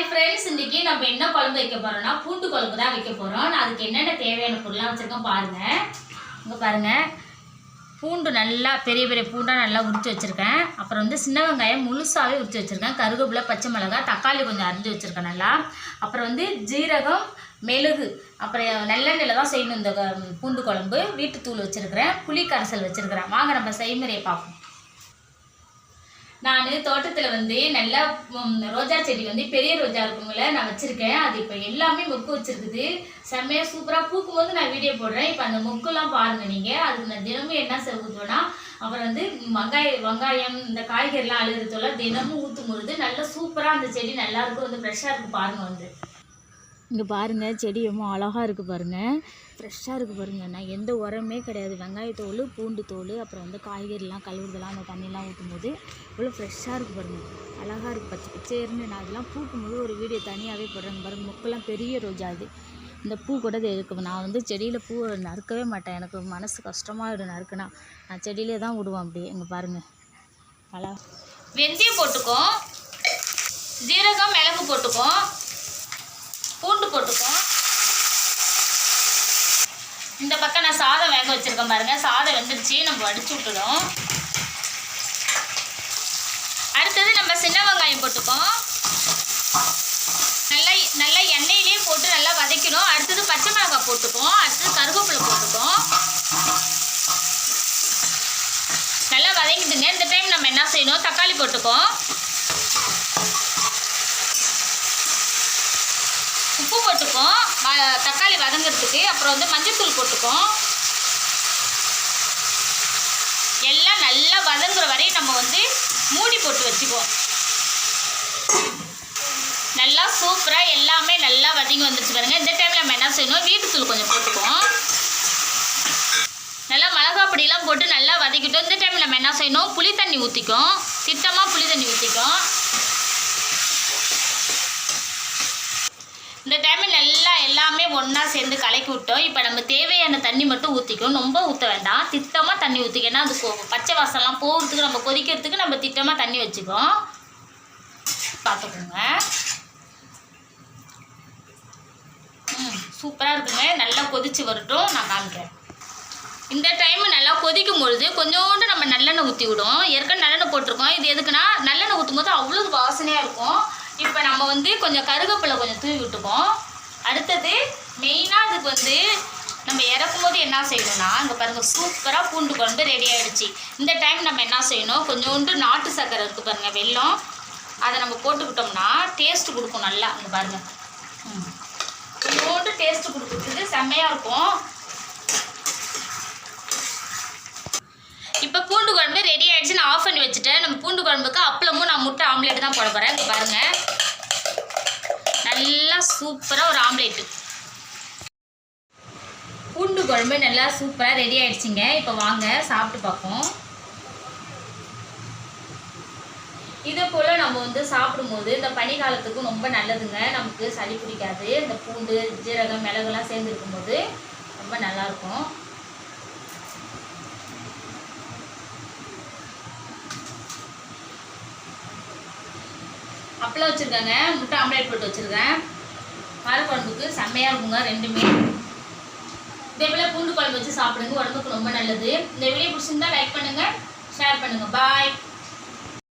Hi friends, இன்னைக்கு நம்ம என்ன குழம்பு வைக்க போறோம்னா பூண்டு குழம்பு தான் வைக்க போறோம். நான் அதுக்கு என்னென்ன தேவையான பொருள்லாம் வச்சிருக்கேன் பாருங்க. இங்கே பாருங்க, பூண்டு நல்லா பெரிய பெரிய பூண்டாக நல்லா உரித்து வச்சுருக்கேன். அப்புறம் வந்து சின்ன வெங்காயம் முழுசாகவே உரித்து வச்சுருக்கேன். கருவேப்பிலை, பச்சை மிளகாய், தக்காளி கொஞ்சம் அரிஞ்சு வச்சுருக்கேன் நல்லா. அப்புறம் வந்து ஜீரகம், மெழுகு, அப்புறம் நல்லெண்ணெயில் தான் செய்யணும் இந்த பூண்டு குழம்பு. வீட்டுத்தூள் வச்சுருக்கிறேன், புளி கரைசல் வச்சுருக்கிறேன். வாங்க நம்ம செய்முறையை பார்ப்போம். நான் தோட்டத்தில் வந்து நல்லா ரோஜா செடி வந்து பெரிய ரோஜா இருக்குங்கள நான் வச்சுருக்கேன். அது இப்போ எல்லாமே மொக்கு வச்சுருக்குது. செம்மையாக சூப்பராக பூக்கும் போது நான் வீடியோ போடுறேன். இப்போ அந்த மொக்குலாம் பாருங்கள் நீங்கள். அதுக்கு நான் தினமும் என்ன ஊற்றுவேன்னா, அப்புறம் வந்து வெங்காயம் இந்த காய்கறிலாம் அழுகிறதோல தினமும் ஊற்றும் பொழுது நல்லா சூப்பராக அந்த செடி நல்லாயிருக்கும், வந்து ஃப்ரெஷ்ஷாக இருக்குது பாருங்கள். வந்து இங்கே பாருங்கள், செடி ரொம்ப அழகாக இருக்குது பாருங்கள், ஃப்ரெஷ்ஷாக இருக்குது பாருங்கள். நான் எந்த உரமே கிடையாது, வெங்காயத்தோல், பூண்டு தோல், அப்புறம் வந்து காய்கறிலாம் கழுவுறதெல்லாம் அந்த தண்ணியெலாம் ஊற்றும் போது இவ்வளோ ஃப்ரெஷ்ஷாக இருக்குது பாருங்கள், அழகாக இருக்குது பச்சை பச்சைன்னு. நான் அதெல்லாம் பூக்கும்போது ஒரு வீடியோ தனியாகவே போடுறேங்க பாருங்கள். மொக்கெல்லாம் பெரிய ரோஜா, அது இந்த பூ கூட இருக்குது. நான் வந்து செடியில் பூ நறுக்கவே மாட்டேன், எனக்கு மனசு கஷ்டமாக நறுக்குனா நான் செடியிலே தான் விடுவேன் அப்படியே. இங்கே பாருங்கள், அழகா வெந்தயம் போட்டுக்கோம், ஜீரகம், மிளகு போட்டுக்கோம், பூண்டு போட்டுக்கோம். இந்த பக்கம் நான் சாதம் வேக வச்சுருக்கேன் பாருங்கள். சாதம் வெந்துடுச்சு, நம்ம வடிச்சு விட்டுடும். அடுத்தது நம்ம சின்ன வெங்காயம் போட்டுக்கோம். நல்லா எண்ணெயிலே போட்டு நல்லா வதக்கணும். அடுத்தது பச்சை மிளகாய் போட்டுக்கோம். அடுத்தது கருவேப்பிலை போட்டுக்கோம். நல்லா வதங்கிட்டுங்க. இந்த டைம் நம்ம என்ன செய்யணும், தக்காளி போட்டுக்கோம், உப்பு போட்டுக்கோம் தக்காளி வதங்கிறதுக்கு. அப்புறம் வந்து மஞ்சள்தூள் போட்டுக்கோம். எல்லாம் நல்லா வதங்குற வரையும் நம்ம வந்து மூடி போட்டு வச்சுக்குவோம். நல்லா சூப்பராக எல்லாமே நல்லா வதங்கி வந்துருச்சு பாருங்க. இந்த டைமில் நம்ம என்ன செய்யணும், வீட்டுத்தூள் கொஞ்சம் போட்டுக்குவோம். நல்லா மிளகா பொடியெல்லாம் போட்டு நல்லா வதக்கிட்டோம். இந்த டைமில் நம்ம என்ன செய்யணும், புளி தண்ணி ஊற்றிக்கும், திட்டமாக புளி தண்ணி ஊற்றிக்கும். இந்த டைமில் நல்லா எல்லாமே ஒன்றா சேர்ந்து கலக்கி விட்டோம். இப்போ நம்ம தேவையான தண்ணி மட்டும் ஊற்றிக்கணும், ரொம்ப ஊற்ற வேண்டாம், திட்டமாக தண்ணி ஊற்றிக்கன்னா அது பச்சை வாசம்லாம் போகிறதுக்கு நம்ம கொதிக்கிறதுக்கு நம்ம திட்டமாக தண்ணி வச்சுக்கோம். பார்த்துக்கோங்க, சூப்பராக இருக்குங்க. நல்லா கொதித்து வரட்டும், நான் காமிக்கிறேன். இந்த டைமு நல்லா கொதிக்கும் பொழுது கொஞ்சோண்டு நம்ம நல்லெண்ணெய் ஊற்றி விடும். ஏற்கனவே நல்லெண்ணெய் போட்டிருக்கோம். இது எதுக்குன்னா, நல்லெண்ணெய் ஊற்றும் போது அவ்வளோ வாசனையாக இருக்கும். இப்போ நம்ம வந்து கொஞ்சம் கருவேப்பிலை கொஞ்சம் தூவி விட்டுப்போம். அடுத்தது மெயினாக இதுக்கு வந்து நம்ம இறக்கும் போது என்ன செய்யணும்னா, இங்கே பாருங்கள், சூப்பராக பூண்டு குழம்பு ரெடி ஆகிடுச்சு. இந்த டைம் நம்ம என்ன செய்யணும், கொஞ்சோண்டு நாட்டு சர்க்கரை இருக்குது பாருங்கள், வெல்லம், அதை நம்ம போட்டுக்கிட்டோம்னா டேஸ்ட்டு கொடுக்கும் நல்லா. இங்கே பாருங்கள், கொஞ்சோண்டு டேஸ்ட்டு கொடுக்குறதுக்கு செம்மையாக இருக்கும். இப்போ பூண்டு குழம்பு ரெடி ஆகிடுச்சு, நான் ஆஃப் பண்ணி வச்சுட்டேன். நம்ம பூண்டு குழம்புக்கு அப்பளமும் நான் முட்டை ஆம்லேட் தான் போட போகிறேன். இங்கே பாருங்கள், நல்லா சூப்பராக ஒரு ஆம்லேட்டு பூண்டு குழம்பு நல்லா சூப்பராக ரெடி ஆகிடுச்சிங்க. இப்போ வாங்க சாப்பிட்டு பார்ப்போம். இதே போல் நம்ம வந்து சாப்பிடும்போது இந்த பனிக்காலத்துக்கும் ரொம்ப நல்லதுங்க. நமக்கு சளி பிடிக்காது. இந்த பூண்டு, ஜீரகம், மிளகுலாம் சேர்ந்து இருக்கும்போது ரொம்ப நல்லாயிருக்கும். அப்பளம் வச்சுருக்கேங்க, முட்டை ஆம்லேட் போட்டு வச்சுருக்கேன். காரக்குழம்புக்கு செம்மையாக இருக்குங்க ரெண்டுமே. இதே போல் பூண்டு குழம்பு வச்சு சாப்பிடுங்க, உடம்புக்கு ரொம்ப நல்லது. இந்த வீடியோ பிடிச்சிருந்தா லைக் பண்ணுங்கள், ஷேர் பண்ணுங்கள். பாய்.